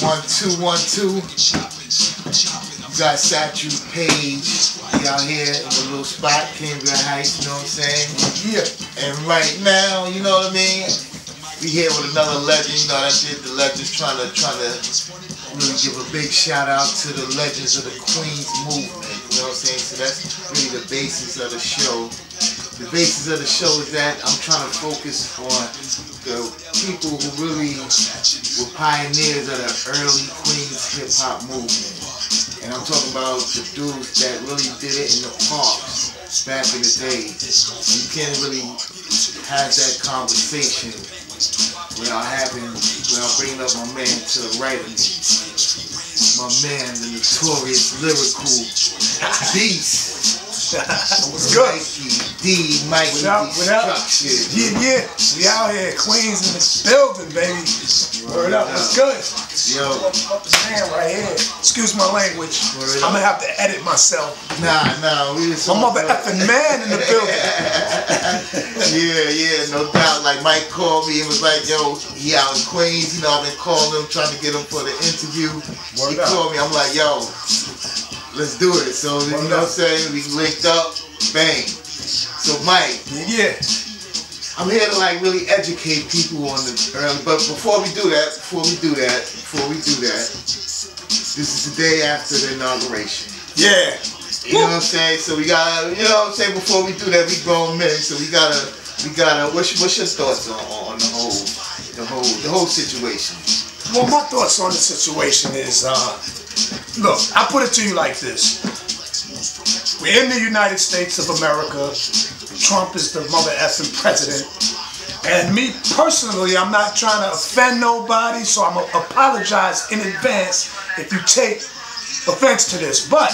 1-2-1-2. You got Statue Page. We out here in a little spot, Cambria Heights, you know what I'm saying? Yeah. And right now, you know what I mean? We here with another legend, you know, that did the legends trying to really give a big shout out to the legends of the Queens movement, you know what I'm saying? So that's really the basis of the show. The basis of the show is that I'm trying to focus on the people who really were pioneers of the early Queens hip-hop movement. And I'm talking about the dudes that really did it in the parks back in the day. You can't really have that conversation without bringing up my man to the right of me. My man, the notorious lyrical beast. What's good? Mikey D, Mikey D. Yeah. We out here, Queens in the building, baby. Word up, what's good? Yo. Up the stand right here. Excuse my language. I'm gonna have to edit myself. Nah, we just. My mother effing man in the building. Yeah, no doubt. Like Mike called me and was like, yo, he out in Queens. You know, I've been calling him, trying to get him for the interview. He called me. I'm like, yo, let's do it. So, you know what I'm saying? We linked up, bang. So, Mike. Yeah. I'm here to like really educate people on the early, but before we do that, this is the day after the inauguration. Yeah. You know what I'm saying? So we gotta, you know what I'm saying, before we do that, we grown men, so we gotta, what's your thoughts on the whole situation? Well, my thoughts on the situation is, look, I put it to you like this. We're in the United States of America. Trump is the mother effing president. And me personally, I'm not trying to offend nobody, so I'm going to apologize in advance if you take offense to this. But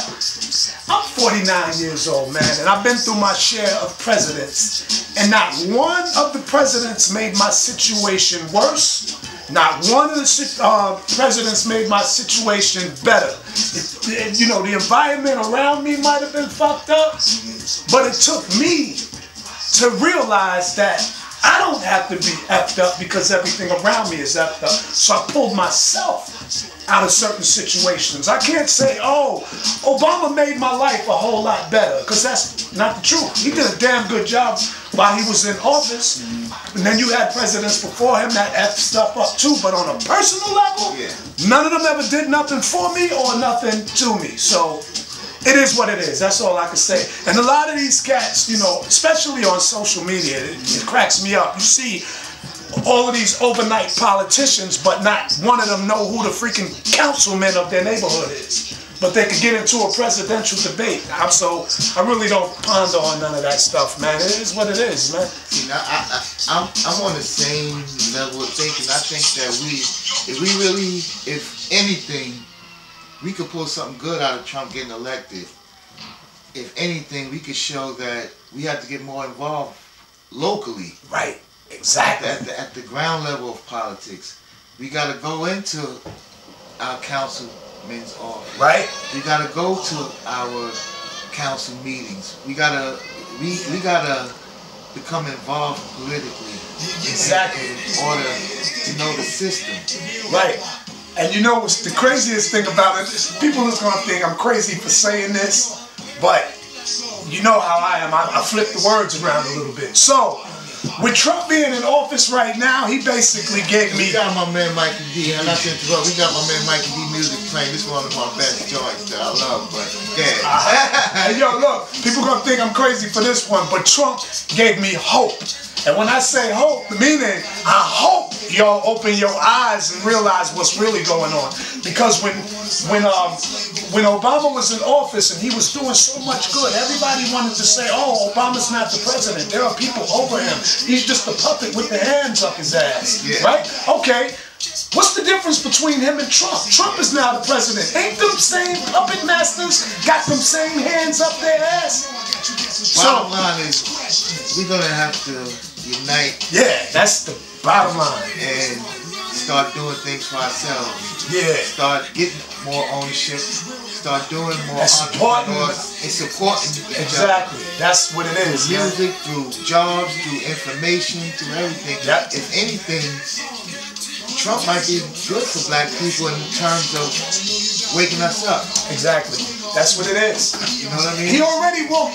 I'm 49 years old, man, and I've been through my share of presidents. And not one of the presidents made my situation worse. Not one of the presidents made my situation better. You know, the environment around me might have been fucked up, but it took me to realize that I don't have to be effed up because everything around me is effed up. So I pulled myself out of certain situations. I can't say, oh, Obama made my life a whole lot better, because that's not the truth. He did a damn good job while he was in office. And then you had presidents before him that effed stuff up too. But on a personal level, none of them ever did nothing for me or nothing to me. So it is what it is. That's all I can say. And a lot of these cats, you know, especially on social media, it cracks me up. You see all of these overnight politicians, but not one of them know who the freaking councilman of their neighborhood is. But they could get into a presidential debate. So I really don't ponder on none of that stuff, man. It is what it is, man. See, I'm on the same level of thinking. I think that if anything, we could pull something good out of Trump getting elected. If anything, we could show that we have to get more involved locally. Right. Exactly. At the ground level of politics. We got to go into our councilmen's office. Right. We got to go to our council meetings. We gotta become involved politically. Exactly. In order to know the system. Right. And you know what's the craziest thing about it? People are going to think I'm crazy for saying this, but you know how I am. I flip the words around a little bit. So, with Trump being in office right now, he basically gave me... We got my man Mikey D, and not to interrupt, we got my man Mikey D music playing. This is one of my best joints that I love, but yeah. Hey, yo, look, people gonna think I'm crazy for this one, but Trump gave me hope. And when I say hope, meaning I hope y'all open your eyes and realize what's really going on. Because when Obama was in office and he was doing so much good, everybody wanted to say, oh, Obama's not the president. There are people over him. He's just a puppet with the hands up his ass. Yeah. Right? Okay. What's the difference between him and Trump? Trump is now the president. Ain't them same puppet masters got them same hands up their ass? Bottom line is, we're going to have to unite. Yeah, that's the bottom line. And start doing things for ourselves. Yeah. Start getting more ownership. Start doing more entrepreneurs. And supporting each other. Exactly. That's what it is. Through music, through jobs, through information, through everything. Yep. If anything, Trump might be good for black people in terms of waking us up. Exactly. That's what it is. You know what I mean? He already woke,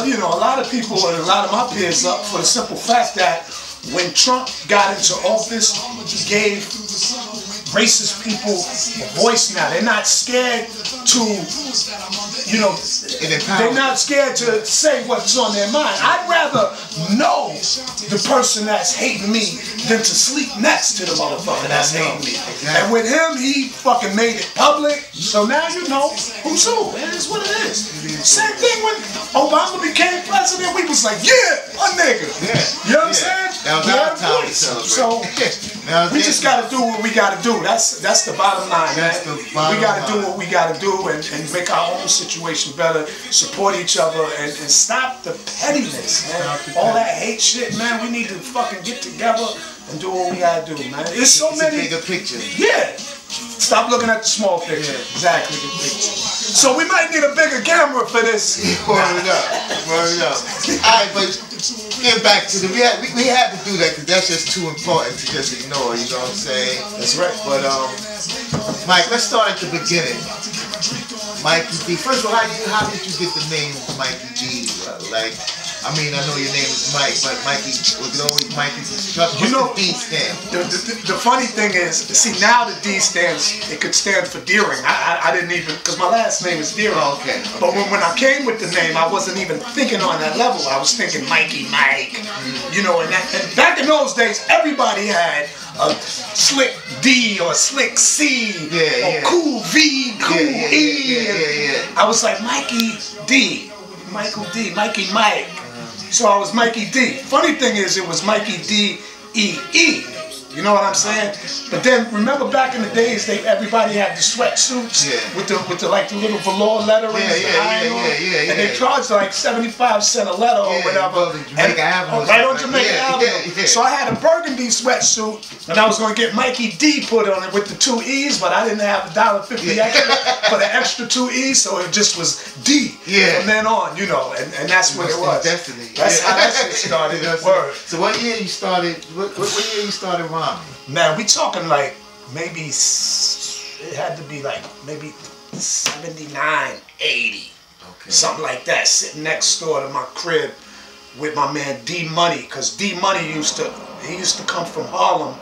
you know, a lot of people and a lot of my peers up for the simple fact that when Trump got into office, he gave racist people a voice now. They're not scared to, you know, they're not scared to say what's on their mind. I'd rather know the person that's hating me than to sleep next to the motherfucker that's hating me. Exactly. And with him, he fucking made it public. So now you know who's who. It is what it is. Same thing when Obama became president. We was like, yeah, a nigga. Yeah. You know what I'm saying? That was our time to celebrate. So we just gotta do what we gotta do. That's the bottom line, man. We gotta do what we gotta do and make our own situation better, support each other, and stop the pettiness, man. All that hate shit, man. We need to fucking get together and do what we gotta do, man. There's so many. Bigger picture. Yeah. Stop looking at the small picture. Yeah. Exactly the picture. So we might need a bigger camera for this. Word up. Word up. Alright, but get back to the we had to do that because that's just too important to just ignore, you know what I'm saying? That's right. But Mike, let's start at the beginning. Mikey D. First of all, how did you get the name Mikey D? Like, I mean, I know your name is Mike, but Mikey, was it always Mikey? What's the D stand? The funny thing is, see, now the D stands, it could stand for Deering. I didn't even, because my last name is Deering. Oh, okay. But when I came with the name, I wasn't even thinking on that level. I was thinking Mikey, Mike, you know, and back in those days, everybody had a slick D or slick C or cool V, cool E. I was like, Mikey D, Michael D, Mikey Mike. So I was Mikey D. Funny thing is, it was Mikey D-E-E. You know what I'm saying? But then remember back in the days, everybody had the sweatsuits with the like the little velour lettering, and they charged like 75 cents a letter or whatever. Right on Jamaica Avenue. So I had a burgundy sweatsuit, and I was gonna get Mikey D put on it with the 2 E's, but I didn't have $1.50 extra for the extra 2 E's, so it just was D from then on, you know, and that's what it was. Destiny. That's how that shit started. Word. So what year you started? What year you started rhyming? Man, we talking like maybe it had to be like maybe 79, 80, something like that. Sitting next door to my crib with my man D Money, because D Money used to come from Harlem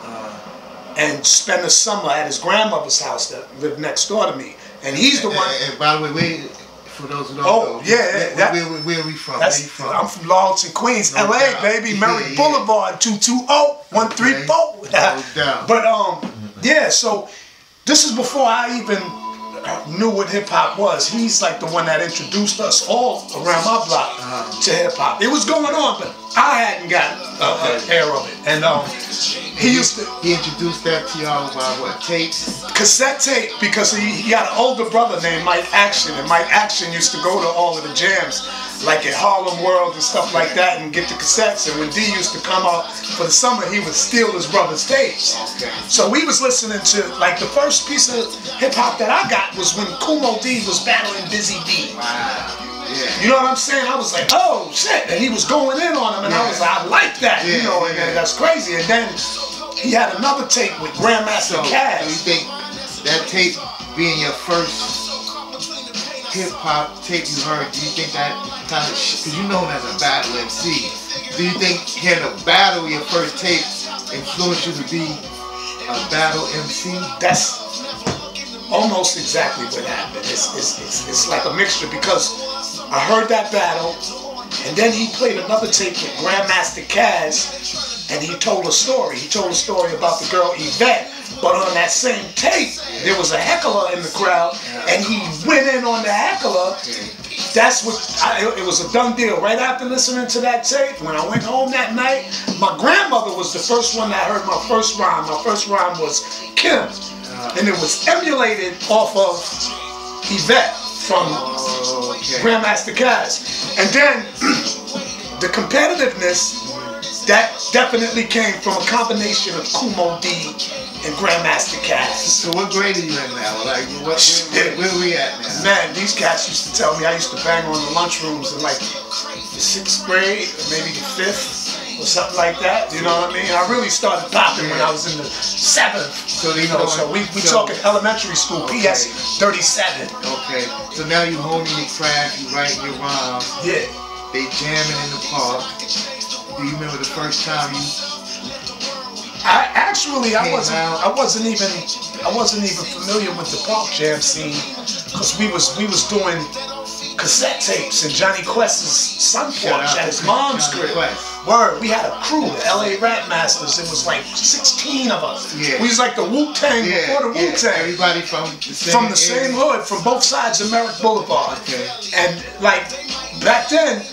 and spend the summer at his grandmother's house that lived next door to me, and he's the one. And by the way, for those who don't know, where are we from? I'm from Lawton, Queens, LA, baby. Merrick Boulevard, 220-134. But yeah, so this is before I even knew what hip hop was. He's like the one that introduced us all around my block to hip hop. It was going on, but I hadn't got an air of it. And he introduced that to y'all by what, tapes? Cassette tape, because he had an older brother named Mike Action, and Mike Action used to go to all of the jams, like at Harlem World and stuff like that, and get the cassettes. And when D used to come out for the summer, he would steal his brother's tapes. So we was listening to, like, the first piece of hip hop that I got was when Kumo D was battling Busy B. You know what I'm saying? I was like, oh shit, and he was going in on him, and I was like, I like that, you know, and that's crazy. And then he had another tape with Grandmaster Caz. So you think that tape being your first hip hop tape you heard, do you think that kind of shit, because you know him as a battle MC, do you think hearing a battle your first tape influenced you to be a battle MC? That's almost exactly what happened. It's like a mixture, because I heard that battle, and then he played another tape with Grandmaster Caz, and he told a story. He told a story about the girl Yvette, but on that same tape, there was a heckler in the crowd, and he went in on the heckler. That's what, it was a done deal. Right after listening to that tape, when I went home that night, my grandmother was the first one that heard my first rhyme. My first rhyme was Kim, and it was emulated off of Yvette from Grandmaster Caz. And then the competitiveness, that definitely came from a combination of Kumo D and Grandmaster Caz. So what grade are you in now? Like, where are we at now? Man, these cats used to tell me I used to bang on the lunchrooms in like the 6th grade, maybe the 5th. or something like that. You know what I mean? I really started popping when I was in the 7th. So so we talking elementary school, okay. PS 37. Okay. So now you honing your craft, you writing your rhymes. Yeah. They jamming in the park. Do you remember the first time you? I wasn't even familiar with the park jam scene, because we was doing cassette tapes in Johnny Quest's son porch at his mom's crib. Word, we had a crew, the LA Rap Masters. It was like 16 of us. Yeah. We was like the Wu-Tang before the Wu-Tang. Everybody from the same hood, from both sides of Merrick Boulevard. Okay. And like back then,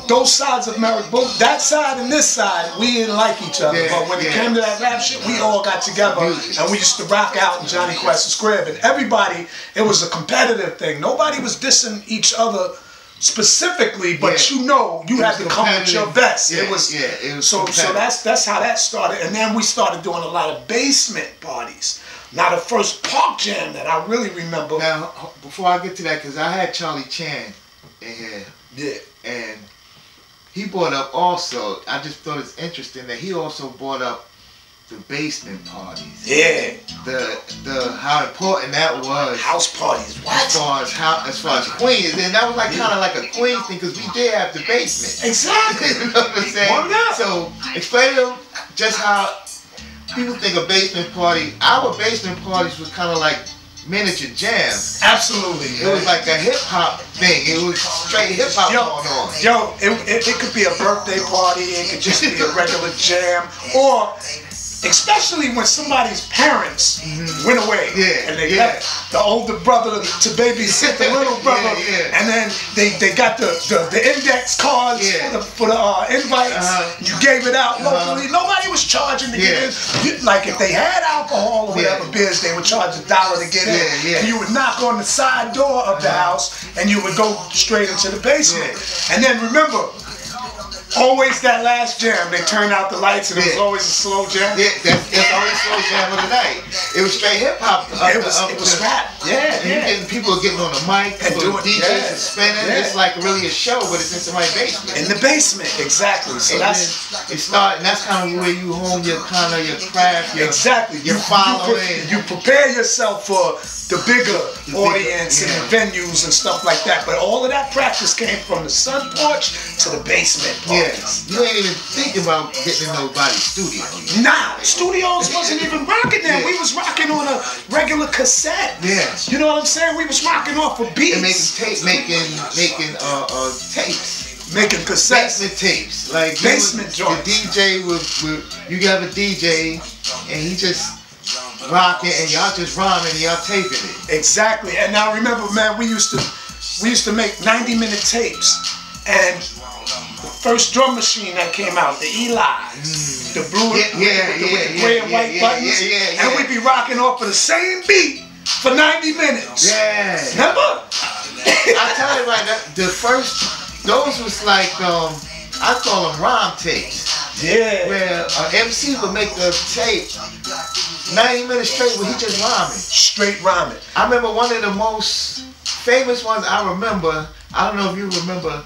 those sides of Merrick Boulevard, that side and this side, we didn't like each other. But when it came to that rap shit, we all got together and we used to rock out in Johnny Quest's crib. And everybody, it was a competitive thing. Nobody was dissing each other specifically, but you had to come with your best. Yeah, it was so that's how that started. And then we started doing a lot of basement parties. Now the first park jam that I really remember. Now before I get to that, because I had Charlie Chan in here. Yeah. And he brought up also, I just thought it's interesting that he also brought up the basement parties. Yeah. The how important that was. House parties. What? As far as Queens, and that was like kind of like a Queens thing, because we did have the basement. Exactly. You know what I'm saying? So explain to them just how people think a basement party. Our basement parties was kind of like miniature jams. Absolutely. It was like a hip hop thing. It was straight hip hop going on. Yo, it could be a birthday party. It could just be a regular jam, or especially when somebody's parents went away and they left the older brother to babysit the little brother, and then they got the index cards for the invites. You gave it out locally. Nobody was charging to get in. Like if they had alcohol or whatever beers, they would charge $1 to get in. And you would knock on the side door of the house and you would go straight into the basement. And then remember, always that last jam, they turned out the lights and it was always a slow jam. Yeah, that's always slow jam of the night. It was straight hip hop. It was rap. And people are getting on the mic, and doing DJs are spinning. It's like really a show, but it's in somebody's basement. In the basement, exactly. So and that's kind of where you hone your craft. Your following. You prepare yourself for the bigger audience and the venues and stuff like that. But all of that practice came from the sun porch to the basement parties. You ain't even thinking about getting in nobody's studio. Nah, studios wasn't even rocking then. We was rocking on a regular cassette. You know what I'm saying? We was rocking off of beats. And making tapes. Making cassettes. Basement tapes. Like basement joints. The DJ you have a DJ and he just rocking and y'all just rhyming and y'all taping it. Exactly. And now remember, man, we used to make 90-minute tapes, and the first drum machine that came out, the Eli, the blue with the gray and white buttons, and we'd be rocking off of the same beat for 90 minutes. Remember? I tell you right now, the first, those was like, I call them rhyme tapes. Where an MC would make a tape 90 minutes straight where he just rhyming. Straight rhyming. I remember one of the most famous ones I remember, I don't know if you remember,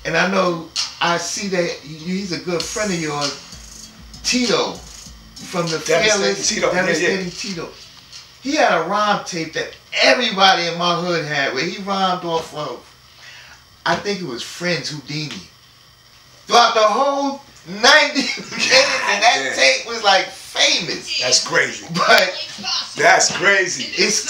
and I know I see that he's a good friend of yours, Tito, from the Devastating Tito. He had a rhyme tape that everybody in my hood had, where he rhymed off of, I think it was Friends Houdini. Throughout the whole 90 minutes, and that tape was like famous. That's crazy. But that's crazy. It's